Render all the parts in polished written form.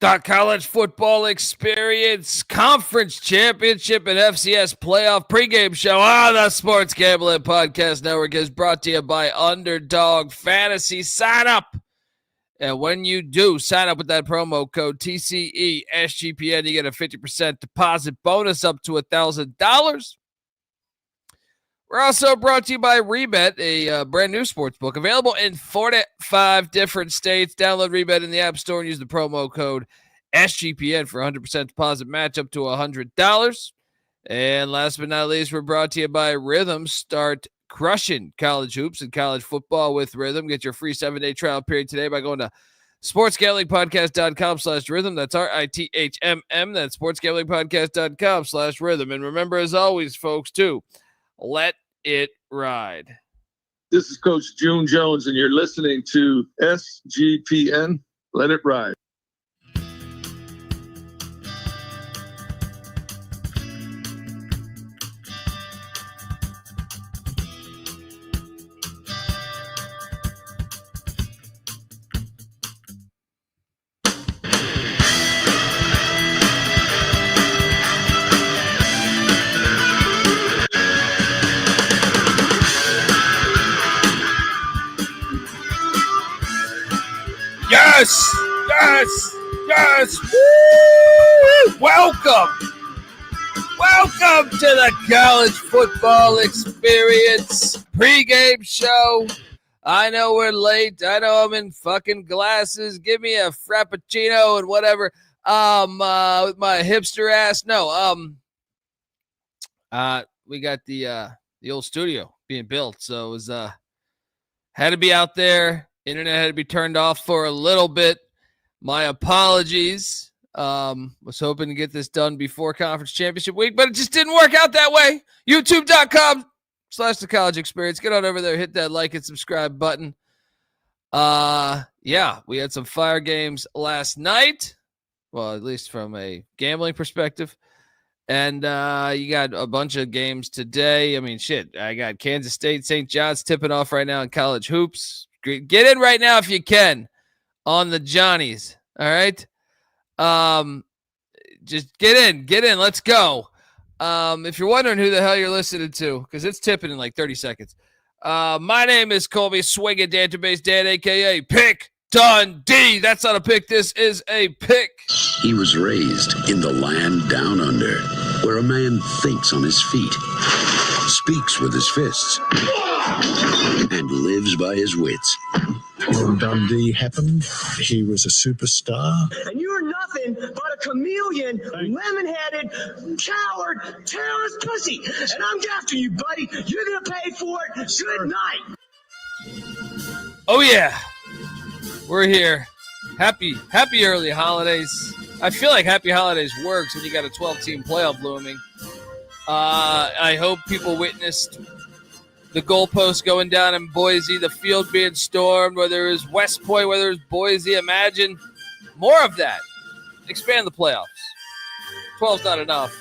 The college football experience, conference championship, and FCS playoff pregame show on the Sports Gambling Podcast Network is brought to you by Underdog Fantasy. Sign up. And when you do, sign up with that promo code TCESGPN. You get a 50% deposit bonus up to $1,000. We're also brought to you by Rebet, a brand new sports book available in 45 different states. Download Rebet in the App Store and use the promo code SGPN for 100% deposit match up to $100. And last but not least, we're brought to you by Rhythm. Start crushing college hoops and college football with Rhythm. Get your free 7-day trial period today by going to sportsgamblingpodcast.com/rhythm. That's RITHMM. That's sportsgamblingpodcast.com/rhythm. And remember, as always, folks, too, let it ride. This is Coach June Jones, and you're listening to SGPN. Let it ride. Yes. Woo! Welcome to the college football experience pregame show. I know we're late. I know I'm in fucking glasses. Give me a frappuccino and whatever. With my hipster ass. No. We got the old studio being built, so it was had to be out there. Internet had to be turned off for a little bit. My apologies. Was hoping to get this done before conference championship week, but it just didn't work out that way. YouTube.com/the college experience. Get on over there, hit that like and subscribe button. Yeah, we had some fire games last night. Well, at least from a gambling perspective. And you got a bunch of games today. I mean, shit. I got Kansas State, St. John's tipping off right now in college hoops. Get in right now if you can on the Johnnies. All right. Just get in. Let's go. If you're wondering who the hell you're listening to, because it's tipping in like 30 seconds. My name is Colby Swinging Database Dan, a.k.a. Pick Dundee. That's not a pick. This is a pick. He was raised in the land down under, where a man thinks on his feet, speaks with his fists, and lives by his wits. When Dundee happened, he was a superstar. And you're nothing but a chameleon, lemon-headed, coward, terrorist pussy. And I'm after you, buddy. You're going to pay for it. Good night. Oh, yeah. We're here. Happy early holidays. I feel like happy holidays works when you got a 12-team playoff looming. I hope people witnessed the goalposts going down in Boise, the field being stormed, whether it was West Point, whether it was Boise. Imagine more of that. Expand the playoffs. 12's not enough.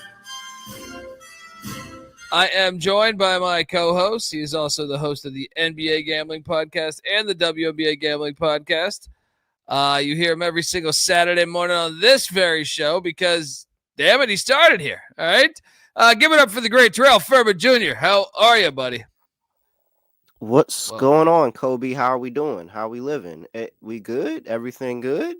I am joined by my co-host. He is also the host of the NBA Gambling Podcast and the WNBA Gambling Podcast. You hear him every single Saturday morning on this very show because, damn it, he started here. All right? Give it up for the great Terrell Furman Jr. How are you, buddy? What's going on, Kobe? How are we doing? How are we living? We good? Everything good?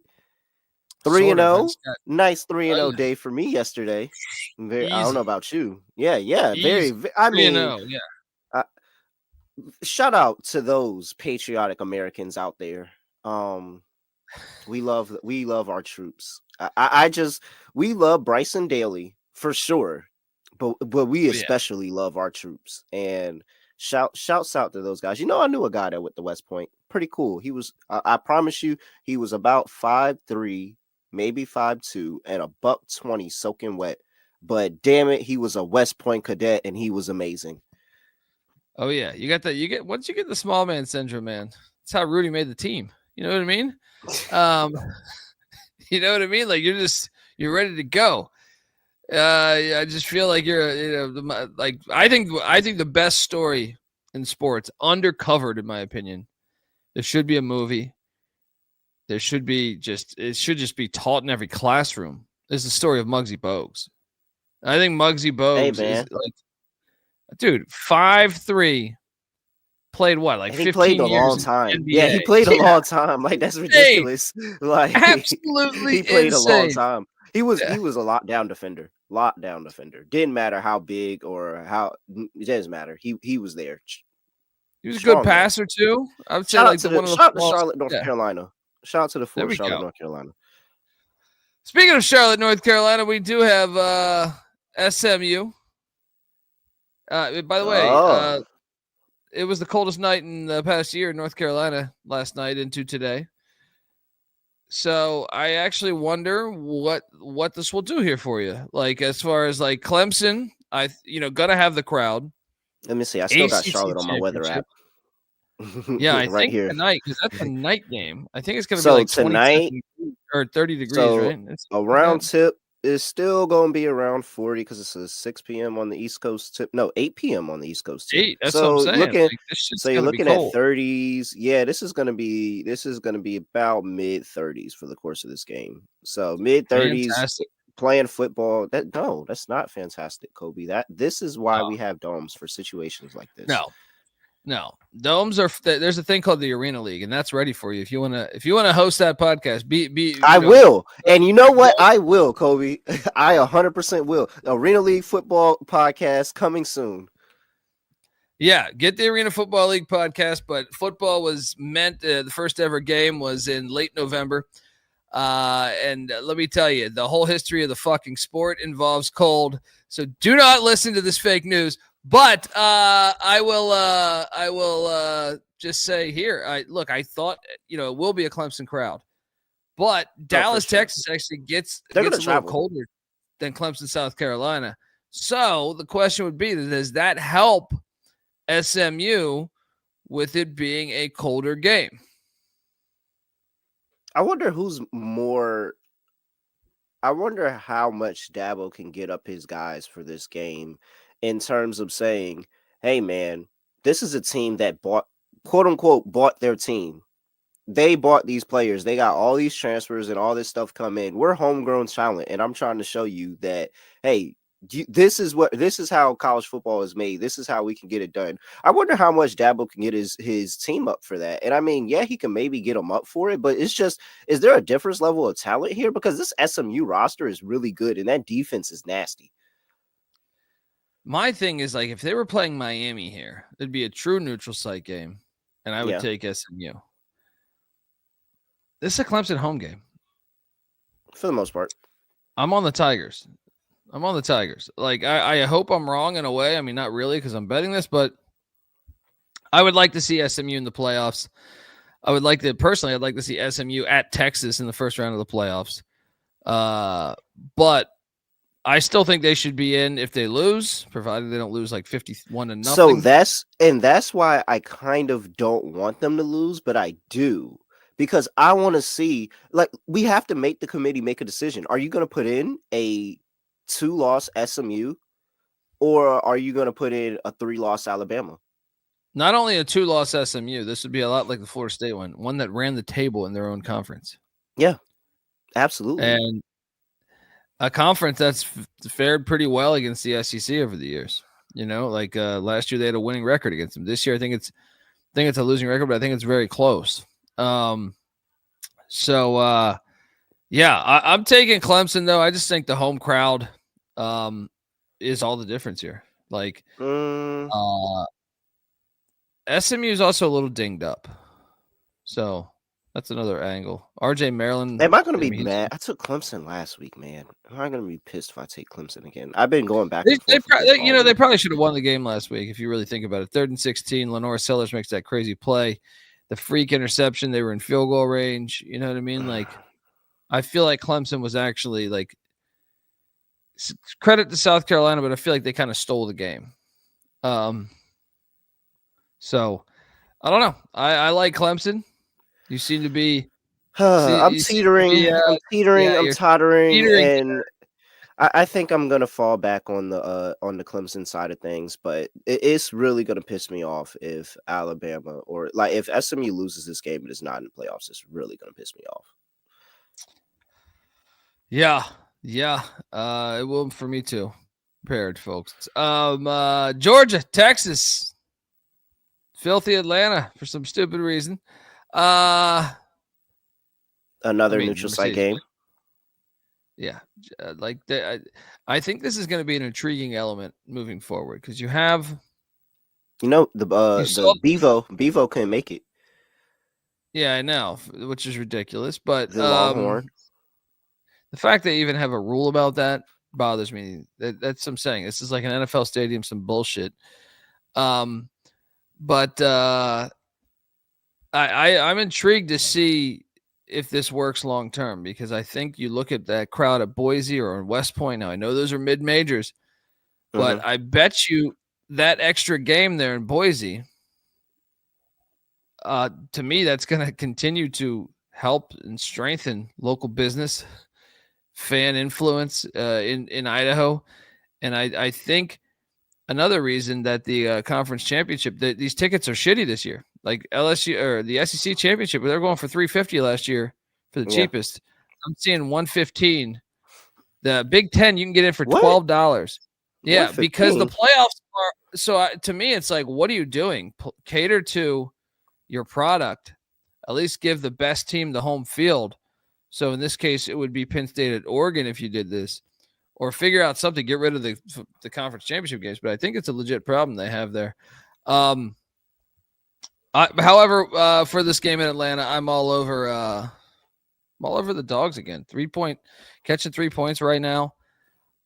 3-0. Nice 3-0 day for me yesterday. I don't know about you. Yeah. Very. I mean, yeah. Shout out to those patriotic Americans out there. We love our troops. We love Bryson Daly for sure, but we especially love our troops. And shouts out to those guys. You know, I knew a guy that went to West Point. Pretty cool. He was, I promise you, he was about 5'3", maybe 5'2", and $120 soaking wet. But damn it, he was a West Point cadet, and he was amazing. Oh yeah, once you get the small man syndrome, man. That's how Rudy made the team. You know what I mean? You know what I mean? Like you're ready to go. I just feel like I think the best story in sports, undercovered in my opinion. There should be a movie. it should just be taught in every classroom. Is the story of Muggsy Bogues. I think Muggsy Bogues is like, dude, 5'3", played what, like 15 years? He played a long time. Yeah, he played a long time. Like, that's ridiculous. Like, absolutely he played insane. a long time. He was a lockdown defender. Lockdown defender. Didn't matter how big or how, it doesn't matter. He was there. He was a good passer too. I would say shout like out to Charlotte, North Carolina. Shout out to the full Charlotte, North Carolina. Speaking of Charlotte, North Carolina, we do have SMU. By the way, it was the coldest night in the past year in North Carolina last night into today. So I actually wonder what this will do here for you. Like, as far as like Clemson, gonna have the crowd. Let me see. I still got Charlotte on my weather app. Yeah, I think here. Tonight, because that's a night game. I think it's going to be like tonight or 30 degrees, right? A round tip is still going to be around 40 because it's a 6 p.m. on the East Coast tip. No, 8 p.m. on the East Coast tip. That's what I'm saying. You're looking at 30s. Yeah, this is going to be about mid 30s for the course of this game. So mid 30s. Playing football, that's not fantastic, Kobe. This is why we have domes for situations like this. No, domes are. There's a thing called the Arena League, and that's ready for you. If you wanna host that podcast, I will. And you know what? I will, Kobe. I 100% will. Arena League football podcast coming soon. Yeah, get the Arena Football League podcast. But football was meant. The first ever game was in late November. And let me tell you, the whole history of the fucking sport involves cold. So do not listen to this fake news. But I will just say here, I thought it will be a Clemson crowd, but Dallas, Texas actually gets a little colder than Clemson, South Carolina. So the question would be, does that help SMU with it being a colder game? I wonder I wonder how much Dabo can get up his guys for this game in terms of saying, hey, man, this is a team that quote unquote, bought their team. They bought these players. They got all these transfers and all this stuff come in. We're homegrown talent. And I'm trying to show you that, hey, this is how college football is made. This is how we can get it done. I wonder how much Dabo can get his team up for that. And I mean, yeah, he can maybe get them up for it, but it's just, is there a different level of talent here? Because this SMU roster is really good and that defense is nasty. My thing is, like, if they were playing Miami here, it'd be a true neutral site game, and I would take SMU. This is a Clemson home game. For the most part. I'm on the Tigers. Like, I hope I'm wrong in a way. I mean, not really, because I'm betting this, but I would like to see SMU in the playoffs. I'd like to see SMU at Texas in the first round of the playoffs. But I still think they should be in if they lose, provided they don't lose like 51-0. So that's why I kind of don't want them to lose, but I do. Because I want to see, like, we have to make the committee make a decision. Are you going to put in a 2-loss SMU, or are you going to put in a 3-loss Alabama? Not only a 2-loss SMU, this would be a lot like the Florida State one that ran the table in their own conference. Yeah, absolutely. And a conference that's fared pretty well against the SEC over the years. Like last year they had a winning record against them. This year I think it's a losing record, but I think it's very close. I'm taking Clemson though. I just think the home crowd is all the difference here. Like SMU is also a little dinged up. So that's another angle. RJ Maryland. Am I going to be mad? I took Clemson last week, man. Am I going to be pissed if I take Clemson again? I've been going back. They probably should have won the game last week if you really think about it. 3rd and 16. Lenore Sellers makes that crazy play. The freak interception. They were in field goal range. You know what I mean? Like, I feel like Clemson was actually like, credit to South Carolina, but I feel like they kind of stole the game. So I don't know. I like Clemson. You seem to be. I'm teetering. I'm tottering, and I think I'm gonna fall back on the Clemson side of things, but it's really gonna piss me off if Alabama or like if SMU loses this game and is not in the playoffs. It's really gonna piss me off. Yeah. It will for me too. Prepared, folks. Georgia, Texas, filthy Atlanta for some stupid reason. Another neutral site game. Yeah, I think this is going to be an intriguing element moving forward because you have, the Bevo couldn't make it. Yeah, I know, which is ridiculous. But the Longhorn, the fact that you even have a rule about that bothers me. That's what I'm saying. This is like an NFL stadium, some bullshit. But I'm intrigued to see if this works long term because I think you look at that crowd at Boise or in West Point. Now I know those are mid majors, but I bet you that extra game there in Boise, to me, that's going to continue to help and strengthen local business, fan influence in Idaho, and I think another reason that the conference championship, these tickets are shitty this year. Like LSU or the SEC championship, they're going for $350 last year for the cheapest. I'm seeing $115. The Big Ten, you can get in for $12. Yeah, because the playoffs are. So to me, it's like, what are you doing? Cater to your product. At least give the best team the home field. So in this case, it would be Penn State at Oregon if you did this, or figure out something. Get rid of the conference championship games. But I think it's a legit problem they have there. However, for this game in Atlanta, I'm all over the dogs again. 3-point catching 3 points right now.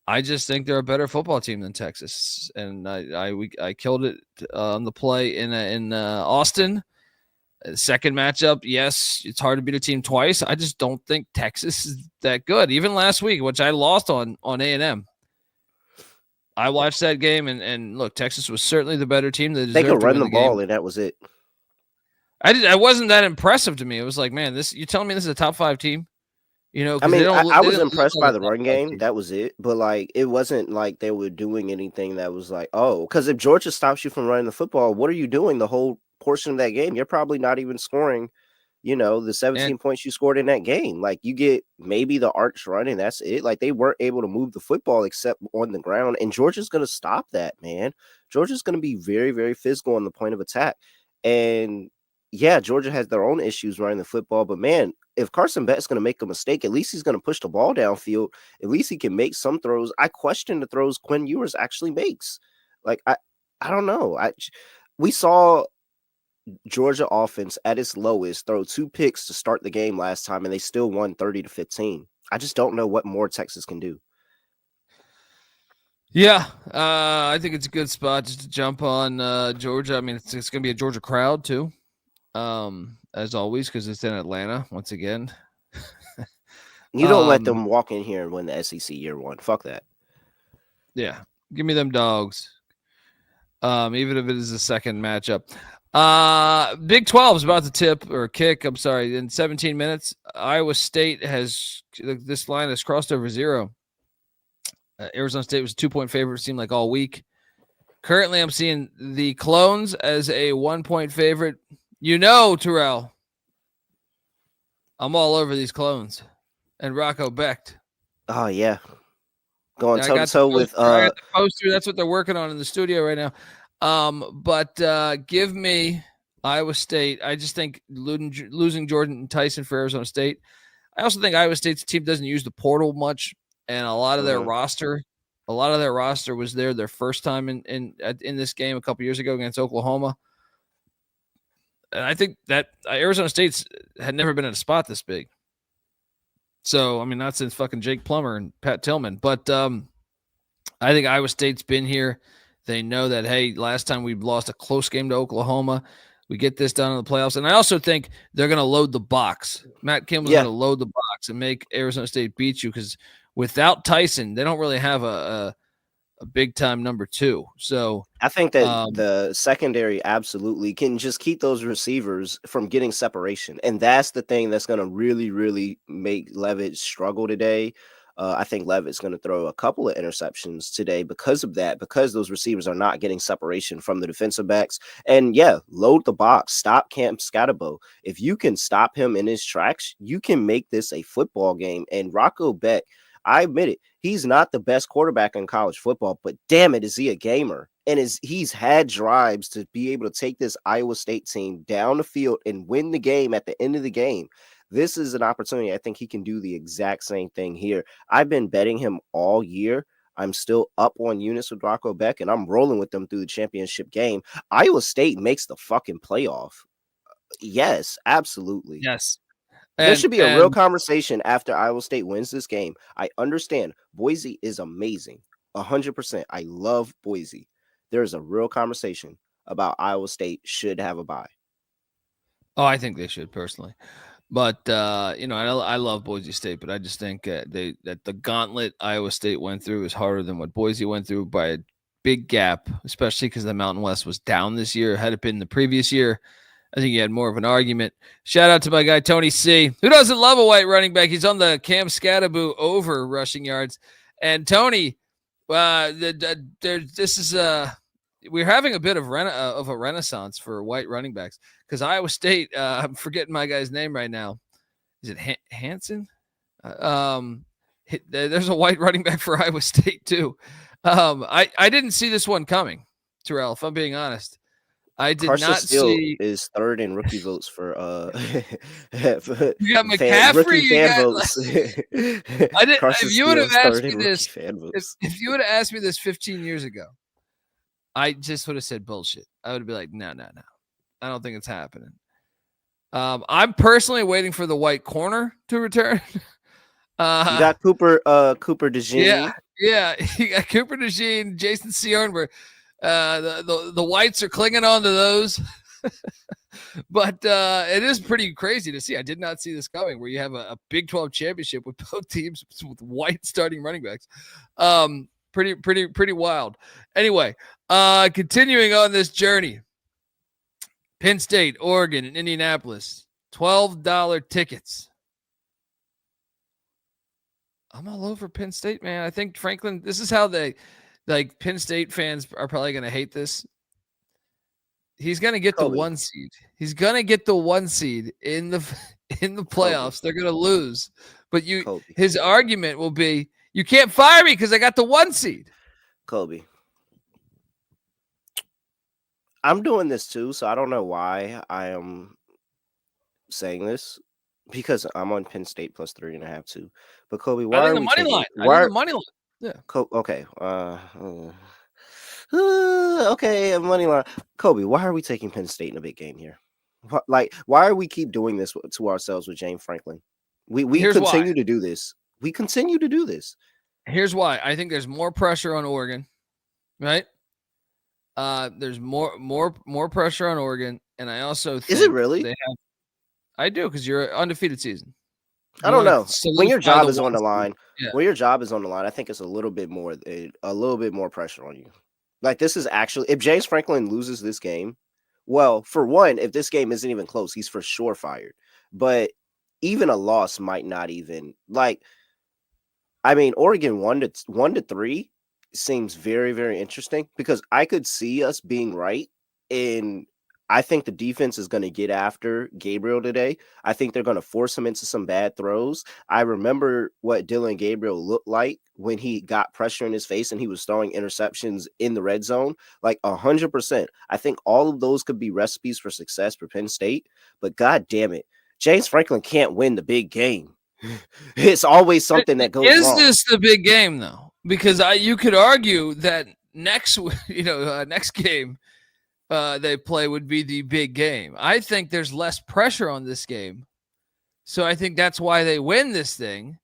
I just think they're a better football team than Texas, and I killed it on the play in Austin. Second matchup, yes, it's hard to beat a team twice. I just don't think Texas is that good. Even last week, which I lost on A&M. I watched that game, and look, Texas was certainly the better team. They could run the ball, and that was it. I wasn't that impressive to me. It was like, man, you telling me this is a top 5 team? I mean, I was impressed by the run game. That was it. But, like, it wasn't like they were doing anything that was like, because if Georgia stops you from running the football, what are you doing the whole portion of that game? You're probably not even scoring, the 17 points you scored in that game. Like, you get maybe the arch run, and that's it. Like, they weren't able to move the football except on the ground. And Georgia's going to stop that, man. Georgia's going to be very, very physical on the point of attack. And, yeah, Georgia has their own issues running the football. But, man, if Carson Beck's going to make a mistake, at least he's going to push the ball downfield. At least he can make some throws. I question the throws Quinn Ewers actually makes. Like, I don't know. We saw Georgia offense at its lowest throw 2 picks to start the game last time, and they still won 30-15. I just don't know what more Texas can do. Yeah, I think it's a good spot just to jump on Georgia. I mean, it's going to be a Georgia crowd too. As always, because it's in Atlanta once again. You don't let them walk in here and win the SEC year one. Fuck that. Yeah, give me them dogs. Even if it is a second matchup. Big 12 is about to tip or kick. I'm sorry, in 17 minutes. Iowa State this line has crossed over 0. Arizona State was a 2-point favorite. It seemed like all week. Currently, I'm seeing the Clones as a 1-point favorite. Terrell, I'm all over these Clones and Rocco Becht. Oh, yeah. Going toe-to-toe with... I got the poster. That's what they're working on in the studio right now. But give me Iowa State. I just think losing Jordan Tyson for Arizona State. I also think Iowa State's team doesn't use the portal much, and a lot of their roster was there their first time in this game a couple years ago against Oklahoma. And I think that Arizona State's had never been in a spot this big. So, I mean, not since fucking Jake Plummer and Pat Tillman. But I think Iowa State's been here. They know that, hey, last time we lost a close game to Oklahoma. We get this done in the playoffs. And I also think they're going to load the box. Matt Kimball's going to load the box and make Arizona State beat you because without Tyson, they don't really have a big-time number 2. So I think that the secondary absolutely can just keep those receivers from getting separation. And that's the thing that's going to really, really make Levitt struggle today. I think Levitt's going to throw a couple of interceptions today because of that, because those receivers are not getting separation from the defensive backs. And yeah, load the box, stop Cam Scatterbo. If you can stop him in his tracks, you can make this a football game. And Rocco Beck, I admit it, he's not the best quarterback in college football, but damn it, is he a gamer? And he's had drives to be able to take this Iowa State team down the field and win the game at the end of the game. This is an opportunity. I think he can do the exact same thing here. I've been betting him all year. I'm still up on units with Rocco Beck, and I'm rolling with them through the championship game. Iowa State makes the fucking playoff. Yes, absolutely. Yes. There should be a real conversation after Iowa State wins this game. I understand Boise is amazing. 100%. I love Boise. There's a real conversation about Iowa State should have a bye. Oh, I think they should personally. But, I love Boise State, but I just think that the gauntlet Iowa State went through is harder than what Boise went through by a big gap, especially because the Mountain West was down this year. Had it been the previous year, I think he had more of an argument. Shout out to my guy, Tony C., who doesn't love a white running back. He's on the Cam Scatterbo over rushing yards. And Tony, we're having a bit of a renaissance for white running backs because Iowa State, I'm forgetting my guy's name right now. Is it Hansen? There's a white running back for Iowa State too. I didn't see this one coming, Terrell, if I'm being honest. I did Carson not Steele see is third in rookie votes for you got McCaffrey, rookie fan votes. I didn't. Carson If you would have Steele's asked third me in this, rookie fan votes. if you would have asked me this 15 years ago, I just would have said bullshit. I would be like, no. I don't think it's happening. I'm personally waiting for the white corner to return. You got Cooper DeJean. Yeah. You got Cooper DeJean, Jason Ciornberg. The whites are clinging on to those. But it is pretty crazy to see. I did not see this coming where you have a Big 12 championship with both teams with white starting running backs. Pretty wild. Anyway, continuing on this journey. Penn State, Oregon, and Indianapolis. $12 tickets. I'm all over Penn State, man. I think Franklin, this is how Penn State fans are probably going to hate this. He's going to get the 1 seed. He's going to get the 1 seed in the playoffs. They're going to lose. But his argument will be, you can't fire me because I got the 1 seed. Kobe. I'm doing this too, so I don't know why I am saying this because I'm on Penn State plus 3.5 too. But Kobe, why are we taking the money line? Yeah. Okay. Okay, money line. Kobe, why are we taking Penn State in a big game here? Why are we keep doing this to ourselves with James Franklin? We continue to do this. We continue to do this. Here's why. I think there's more pressure on Oregon, right? There's more pressure on Oregon, and I also think is it really? I do because you're an undefeated season. I don't know. When your job is on the line, I think it's a little bit more pressure on you. Like this is actually, if James Franklin loses this game, well, for one, if this game isn't even close, he's for sure fired. But even a loss might not even Oregon 1-3 seems very, very interesting because I could see us being right in. I think the defense is going to get after Gabriel today. I think they're going to force him into some bad throws. I remember what Dylan Gabriel looked like when he got pressure in his face and he was throwing interceptions in the red zone, like 100%. I think all of those could be recipes for success for Penn State, but God damn it, James Franklin can't win the big game. It's always something that goes wrong. Is this the big game though? Because you could argue that next game they play would be the big game. I think there's less pressure on this game. So I think that's why they win this thing.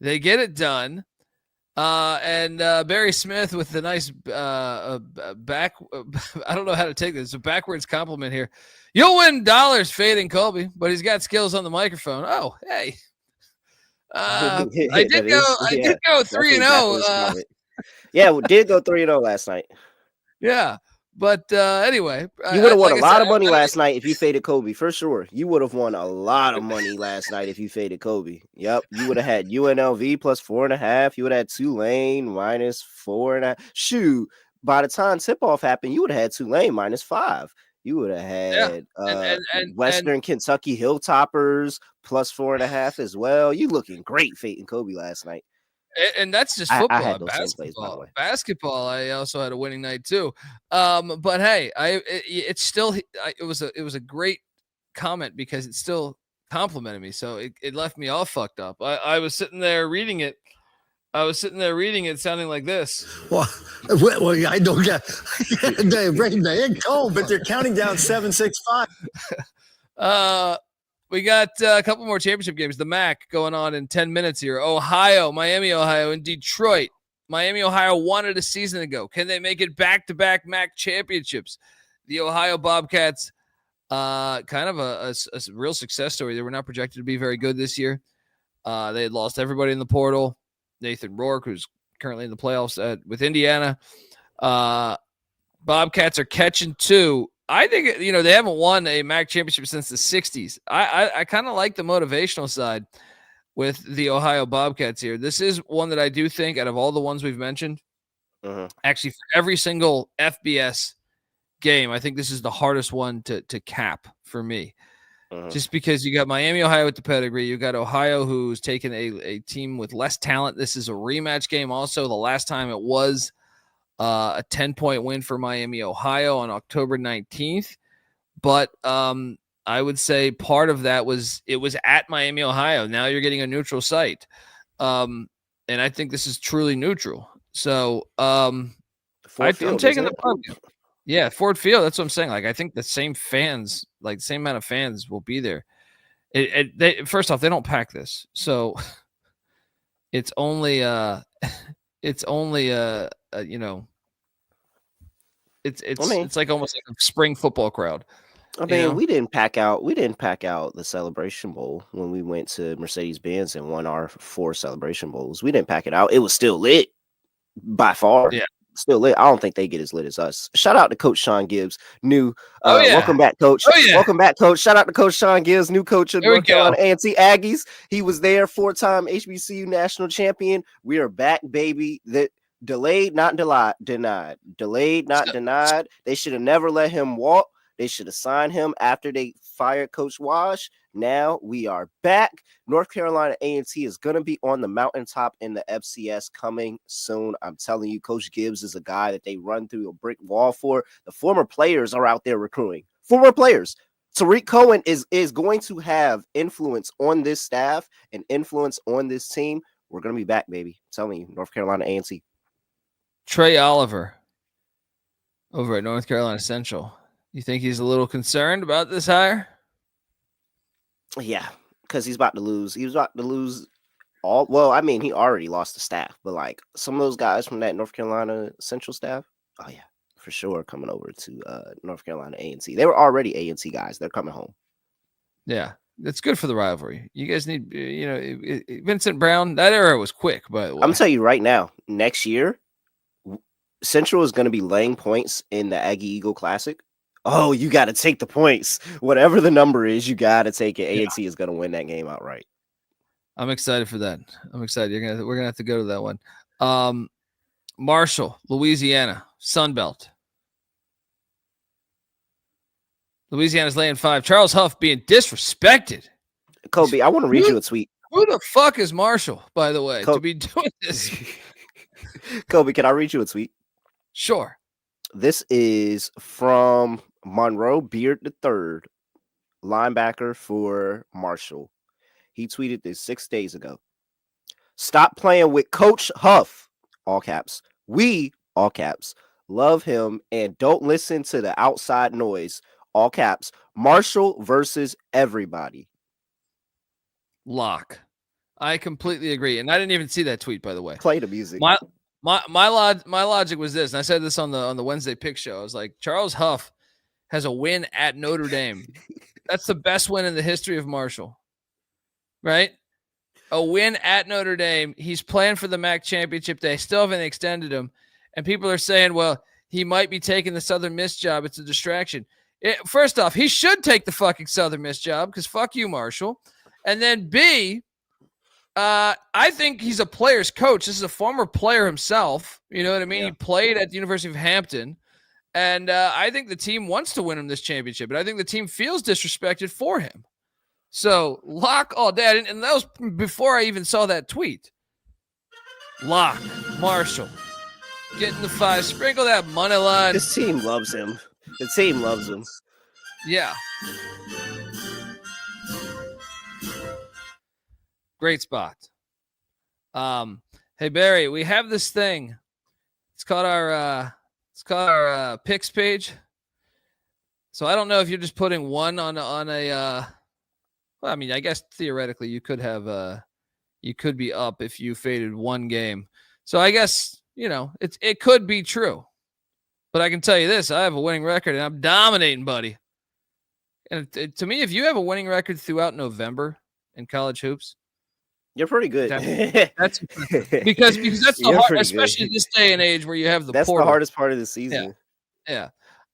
They get it done. And Barry Smith with the nice back. I don't know how to take this. A backwards compliment here. You'll win dollars fading Colby, but he's got skills on the microphone. Oh, hey. I did go 3-0. Yeah, we did go 3-0 last night. Yeah. But anyway, you would have won a lot of money last night if you faded Kobe, for sure. You would have won a lot of money last night if you faded Kobe. Yep. You would have had UNLV plus 4.5. You would have had Tulane minus 4.5. Shoot, by the time tip-off happened, you would have had Tulane minus 5. You would have had Western Kentucky Hilltoppers plus 4.5 as well. You looking great fading Kobe last night. And that's just football. I had those same plays, by the way. Basketball, I also had a winning night too. But hey, it was a great comment because it still complimented me. So it left me all fucked up. I was sitting there reading it. Sounding like this. Well, I don't get they breaking the egg cold, but they're counting down 7, 6, 5. We got a couple more championship games. The MAC going on in 10 minutes here. Miami, Ohio, and Detroit. Miami, Ohio won it a season ago. Can they make it back-to-back MAC championships? The Ohio Bobcats, kind of a real success story. They were not projected to be very good this year. They had lost everybody in the portal. Nathan Rourke, who's currently in the playoffs with Indiana. Bobcats are catching 2. I think, they haven't won a MAC championship since the 60s. I kind of like the motivational side with the Ohio Bobcats here. This is one that I do think, out of all the ones we've mentioned, actually for every single FBS game, I think this is the hardest one to cap for me. Just because you got Miami, Ohio with the pedigree. You got Ohio, who's taken a team with less talent. This is a rematch game. Also, the last time it was a 10-point win for Miami, Ohio on October 19th. But I would say part of that was it was at Miami, Ohio. Now you're getting a neutral site. And I think this is truly neutral. So I'm taking the pumpkin. Yeah, Ford Field. That's what I'm saying. Like, I think the same fans, like the same amount of fans will be there. First off, they don't pack this. So it's only it's like almost like a spring football crowd. I mean, we didn't pack out the Celebration Bowl when we went to Mercedes-Benz and won our 4 Celebration Bowls. We didn't pack it out. It was still lit by far. Yeah. Still lit. I don't think they get as lit as us. Shout out to Coach Sean Gibbs, new. Welcome back, Coach. Welcome back, Coach. Shout out to Coach Sean Gibbs, new coach of North Carolina A&T Aggies. He was there, 4-time HBCU national champion. We are back, baby. That delayed, not denied. Delayed, not denied. They should have never let him walk. They should have signed him after they fired Coach Wash. Now we are back. North Carolina A&T is going to be on the mountaintop in the FCS coming soon. I'm telling you, Coach Gibbs is a guy that they run through a brick wall for. The former players are out there recruiting. Former players. Tariq Cohen is going to have influence on this staff and influence on this team. We're going to be back, baby. I'm telling you, North Carolina A&T. Trey Oliver over at North Carolina Central. You think he's a little concerned about this hire? Yeah, because he's about to lose. He was about to lose all. Well, I mean, he already lost the staff, but like some of those guys from that North Carolina Central staff, oh yeah, for sure, coming over to North Carolina A&T. They were already A&T guys. They're coming home. Yeah, it's good for the rivalry. You guys need, Vincent Brown. That era was quick, by the way. I'm gonna tell you right now. Next year, Central is going to be laying points in the Aggie Eagle Classic. Oh, you got to take the points. Whatever the number is, you got to take it. A&T is going to win that game outright. I'm excited for that. I'm excited. We're going to have to go to that one. Marshall, Louisiana, Sunbelt. Louisiana's laying 5. Charles Huff being disrespected. Kobe, I want to read you a tweet. Who the fuck is Marshall, by the way, to be doing this? Kobe, can I read you a tweet? Sure. This is from Monroe Beard III, linebacker for Marshall. He tweeted this 6 days ago. Stop playing with Coach Huff, all caps. We, all caps, love him and don't listen to the outside noise, all caps. Marshall versus everybody. Lock. I completely agree. And I didn't even see that tweet, by the way. Play the music. My logic was this, and I said this on the Wednesday pick show. I was like, Charles Huff has a win at Notre Dame. That's the best win in the history of Marshall, right? A win at Notre Dame. He's playing for the MAC championship. They still haven't extended him, and people are saying, well, he might be taking the Southern Miss job. It's a distraction. First off, he should take the fucking Southern Miss job because fuck you, Marshall. And then B, I think he's a player's coach. This is a former player himself. You know what I mean? Yeah. He played at the University of Hampton. And I think the team wants to win him this championship. And I think the team feels disrespected for him. So, lock all day. And that was before I even saw that tweet. Lock, Marshall, getting the 5. Sprinkle that money line. This team loves him. The team loves him. Yeah. Great spot. Hey Barry, we have this thing. It's called our picks page. So I don't know if you're just putting one on a. Well, I mean, I guess theoretically you could have you could be up if you faded one game. So I guess it could be true. But I can tell you this: I have a winning record, and I'm dominating, buddy. And to me, if you have a winning record throughout November in college hoops, you're pretty good. That's because that's the hard, especially in this day and age where you have that's portal. The hardest part of the season. Yeah.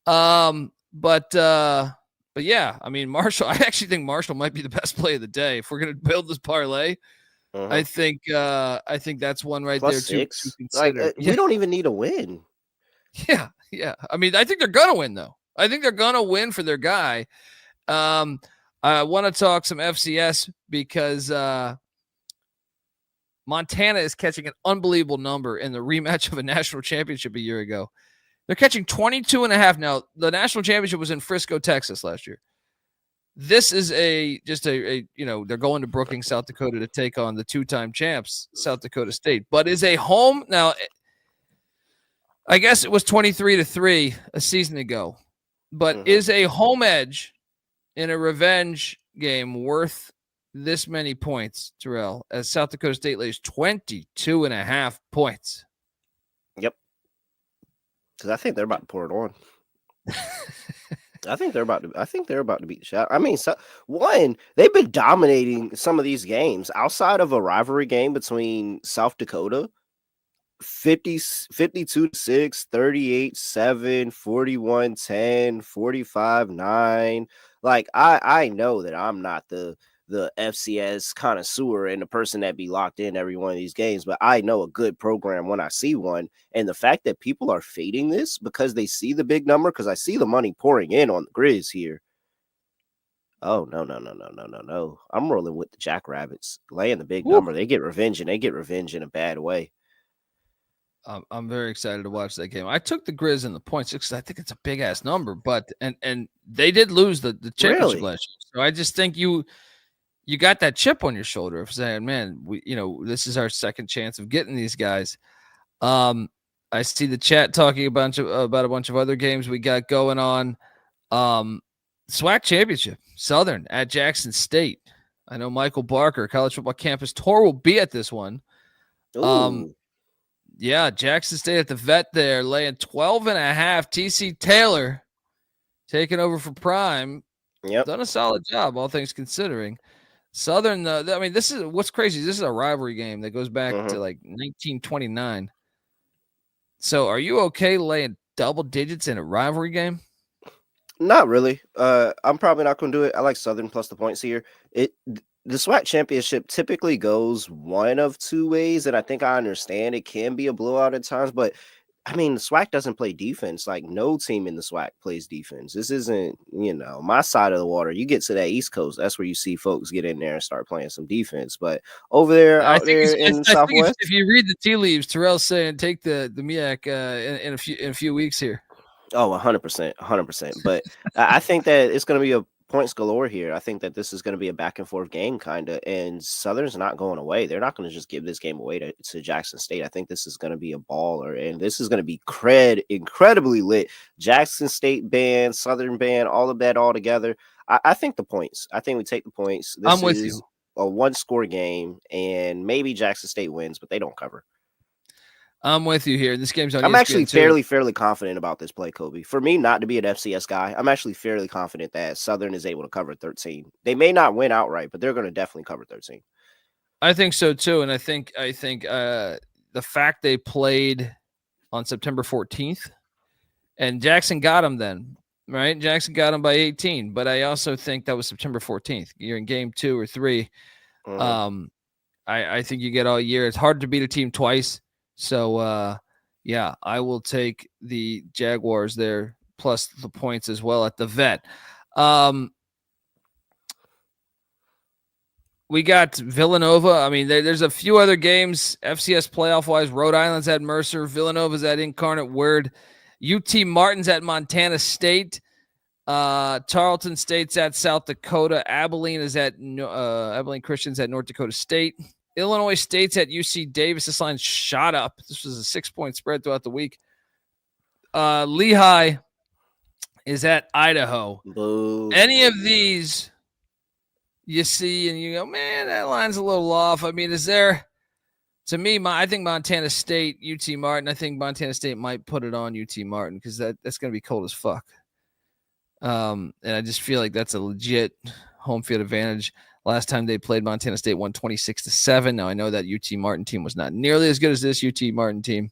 But yeah, I mean, Marshall. I actually think Marshall might be the best play of the day if we're gonna build this parlay. Uh-huh. I think that's one right Plus there too. To consider. We don't even need a win. Yeah. I mean, I think they're gonna win though. I think they're gonna win for their guy. I want to talk some FCS because Montana is catching an unbelievable number in the rematch of a national championship a year ago. They're catching 22.5 now. The national championship was in Frisco, Texas last year. This is they're going to Brookings, South Dakota to take on the 2-time champs, South Dakota State, but is a home now. I guess it was 23-3 a season ago, but is a home edge in a revenge game worth this many points, Terrell, as South Dakota State lays 22.5 points? Yep. Because I think they're about to pour it on. I think they're about to beat the shot. I mean, they've been dominating some of these games outside of a rivalry game between South Dakota. 52-6, 38-7, 41-10, 45-9. Like I know that I'm not the FCS connoisseur and the person that be locked in every one of these games, but I know a good program when I see one. And the fact that people are fading this because they see the big number, because I see the money pouring in on the Grizz here. Oh, no. I'm rolling with the Jackrabbits, laying the big number. They get revenge, and they get revenge in a bad way. I'm very excited to watch that game. I took the Grizz in the points because I think it's a big ass number, but and they did lose the championship last year. So I just think you got that chip on your shoulder of saying, man, this is our second chance of getting these guys. I see the chat talking about a bunch of other games we got going on. SWAC championship, Southern at Jackson State. I know Michael Barker, College Football Campus Tour, will be at this one. Yeah, Jackson State at the vet there, laying 12.5. TC Taylor taking over for Prime. Yep. Done a solid job, all things considering. Southern, this is what's crazy. This is a rivalry game that goes back to like 1929. So are you okay laying double digits in a rivalry game? Not really. I'm probably not going to do it. I like Southern plus the points here. The SWAC championship typically goes one of two ways, and I think I understand it can be a blowout at times, but I mean, the SWAC doesn't play defense. Like, no team in the SWAC plays defense. This isn't, my side of the water. You get to that East Coast, that's where you see folks get in there and start playing some defense. But over there, out there in Southwest, if you read the tea leaves, Terrell's saying take the MEAC in a few weeks here. Oh, 100%. But I think that it's going to be a points galore here. I think that this is going to be a back and forth game, kind of, and Southern's not going away. They're not going to just give this game away to Jackson State. I think this is going to be a baller, and this is going to be incredibly lit. Jackson State band, Southern band, all of that all together. I think the points. I think we take the points. I'm with you. A one-score game, and maybe Jackson State wins, but they don't cover. I'm with you here. This game's on. I'm actually fairly confident about this play, Kobe. For me not to be an FCS guy, I'm actually fairly confident that Southern is able to cover 13. They may not win outright, but they're going to definitely cover 13. I think so too, and I think the fact they played on September 14th And Jackson got him then, right? Jackson got him by 18. But I also think that was September 14th. You're in game 2 or 3. I think you get all year. It's hard to beat a team twice. So, yeah, I will take the Jaguars there, plus the points as well at the vet. We got Villanova. I mean, there's a few other games, FCS playoff-wise. Rhode Island's at Mercer. Villanova's at Incarnate Word. UT Martin's at Montana State. Tarleton State's at South Dakota. Abilene Christian's at North Dakota State. Illinois State's at UC Davis. This line shot up. This was a 6-point spread throughout the week. Lehigh is at Idaho. Boo. Any of these you see and you go, man, that line's a little off. I mean, is there, to me, I think Montana State, UT Martin, I think Montana State might put it on UT Martin because that's going to be cold as fuck. And I just feel like that's a legit home field advantage. Last time they played, Montana State won 26-7. Now I know that UT Martin team was not nearly as good as this UT Martin team.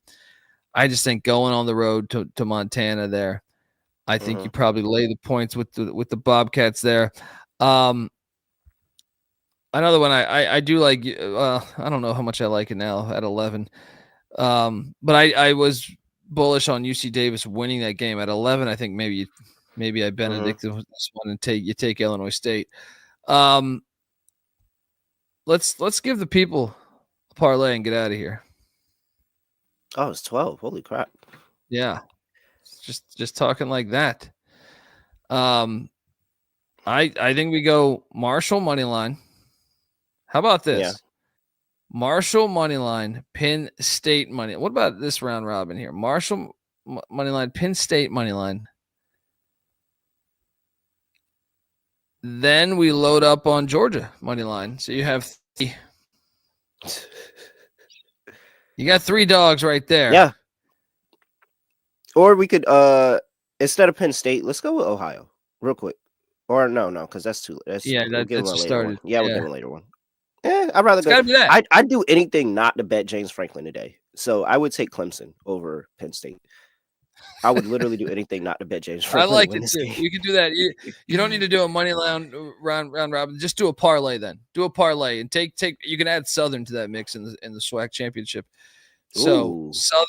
I just think going on the road to Montana there, I think you probably lay the points with the Bobcats there. Another one I do like. I don't know how much I like it now at 11, but I was bullish on UC Davis winning that game at 11. I think maybe I benedict this one and take Illinois State. Let's give the people a parlay and get out of here. Oh, it's 12. Holy crap. Yeah. Just talking like that. I think we go Marshall money line. How about this? Yeah. Marshall money line, Penn State money. What about this round robin here? Marshall money line, Penn State money line. Then we load up on Georgia money line. So you have you got 3 dogs right there. Yeah. Or we could instead of Penn State, let's go with Ohio real quick. Or no, because that's too. That's just started. Yeah, we'll give a later one. I'd rather go. Be that. I'd do anything not to bet James Franklin today. So I would take Clemson over Penn State. I would literally do anything not to bet James Franklin. I like it too. You can do that. You don't need to do a money line round robin. Just do a parlay then. Do a parlay and take. You can add Southern to that mix in the SWAC championship. So Southern,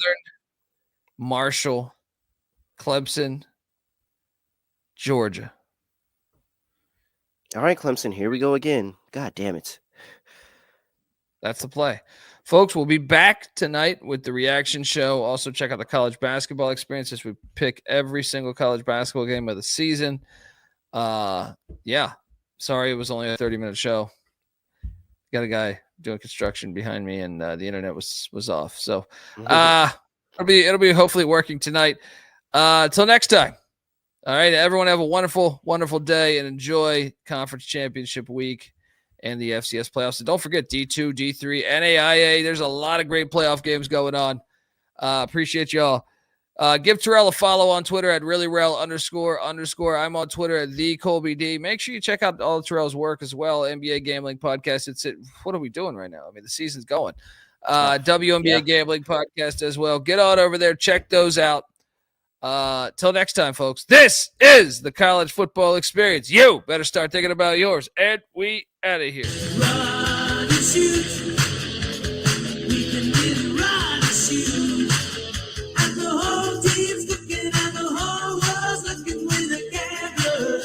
Marshall, Clemson, Georgia. All right, Clemson. Here we go again. God damn it. That's the play. Folks, we'll be back tonight with the reaction show. Also, check out the college basketball experience as we pick every single college basketball game of the season. Yeah. Sorry, it was only a 30-minute show. Got a guy doing construction behind me, and the internet was off. So it'll be hopefully working tonight. Till next time. All right, everyone have a wonderful, wonderful day and enjoy Conference Championship Week and the FCS playoffs. And don't forget D2, D3, NAIA. There's a lot of great playoff games going on. Appreciate y'all. Give Terrell a follow on Twitter at @reallyRel__. I'm on Twitter at @TheColbyD. Make sure you check out all of Terrell's work as well. NBA Gambling Podcast. What are we doing right now? I mean, the season's going. WNBA Gambling Podcast as well. Get on over there. Check those out. Till next time, folks. This is the college football experience. You better start thinking about yours. And we out of here. Run and shoot. We can really run and shoot. And the whole team's looking and the whole world's looking with the cameras.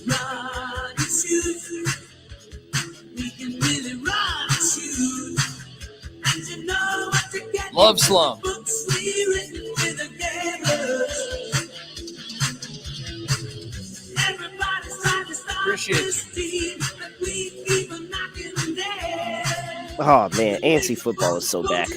Run and shoot. We can really run and shoot. And you know what to get. Love Slum. Appreciate you. Oh man, ANC football is so back.